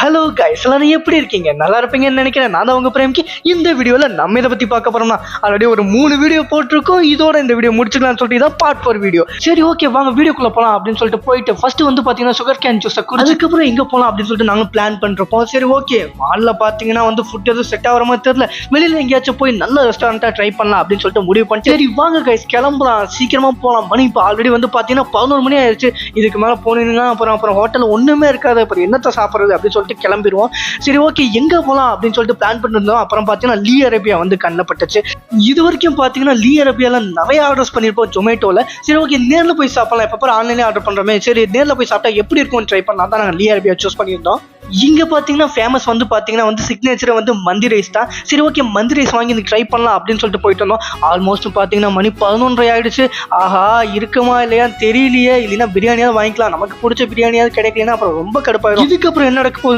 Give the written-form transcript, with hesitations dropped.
Hello guys, எல்லாரும் எப்படி இருக்கீங்க? நல்லா இருப்பீங்கன்னு நினைக்கிறேன். நான் தான் உங்க பிரேம்கி. இந்த வீடியோவில் நம்ம இதை பற்றி பார்க்க போறோம்னா ஆல்ரெடி ஒரு 3 வீடியோ போட்டிருக்கோம். இதோட இந்த வீடியோ முடிச்சுக்கலாம்னு சொல்லிட்டு தான் பார்ட் 4 வீடியோ. சரி, ஓகே, வாங்க வீடியோக்குள்ள போகலாம் அப்படின்னு சொல்லிட்டு போயிட்டு ஃபர்ஸ்ட் வந்து பார்த்தீங்கன்னா சுகர் கேன் ஜூஸை குடிச்சு அதுக்கப்புறம் எங்கே போகலாம் அப்படின்னு சொல்லிட்டு நாங்கள் பிளான் பண்ணிருப்போம். சரி, ஓகே, மாலில் பார்த்தீங்கன்னா வந்து ஃபுட் எதுவும் செட் ஆகிற மாதிரி தெரியல, வெளியில் எங்கேயாச்சும் போய் நல்ல ரெஸ்டாரண்ட்டாக ட்ரை பண்ணலாம் அப்படின்னு சொல்லிட்டு முடிவு பண்ணிட்டு சரி வாங்க கைஸ் கிளம்பலாம், சீக்கிரமா போகலாம். மணி இப்போ ஆல்ரெடி வந்து பார்த்தீங்கன்னா 11 மணி ஆயிடுச்சு. இதுக்கு மேலே போனீங்கன்னா அப்புறம் ஹோட்டல் ஒன்றுமே இருக்காது, அப்புறம் என்னத்தை சாப்பிட்றது அப்படின்னு சொல்லிட்டு கிளம்பிடுவோம். சரி, ஓகே, எங்க போலாம் அப்படின்னு சொல்லிட்டு பிளான் பண்ணிருந்தோம். அப்புறம் பார்த்தீங்கன்னா லீ அரேபியா வந்து கண்ணில் பட்டுச்சு. இது வரைக்கும் பார்த்தீங்கன்னா லீ அரேபியால நிறைய ஆர்டர்ஸ் பண்ணியிருப்போம் ஜொமேட்டோல. சரி, ஓகே, நேரில் போய் சாப்பிடலாம். எப்போ ஆன்லைன்லேயே ஆர்டர் பண்றோமே, சரி நேரில் போய் சாப்பிட்டா எப்படி இருக்கும்னு ட்ரை பண்ணலாம் தான் நாங்கள் லீ அரேபியா சூஸ் பண்ணியிருந்தோம். இங்க பாத்தீங்கன்னா ஃபேமஸ் வந்து பாத்தீங்கன்னா வந்து சிக்னேச்சர் வந்து மந்தி ரைஸ் தான். சரி, ஓகே, மந்தி ரைஸ் வாங்கி எனக்கு ட்ரை பண்ணலாம் அப்படின்னு சொல்லிட்டு போயிட்டு வந்தோம். ஆல்மோஸ்ட் பாத்தீங்கன்னா மணி 11:30 ஆயிடுச்சு. ஆஹா, இருக்குமா இல்லையா தெரியலையே. இல்லைன்னா பிரியாணியாவது வாங்கிக்கலாம், நமக்கு பிடிச்ச பிரியாணியாவது கிடைக்கலன்னா அப்புறம் ரொம்ப கடுப்பாயிடும். இதுக்கப்புறம் என்ன நடக்க போகுது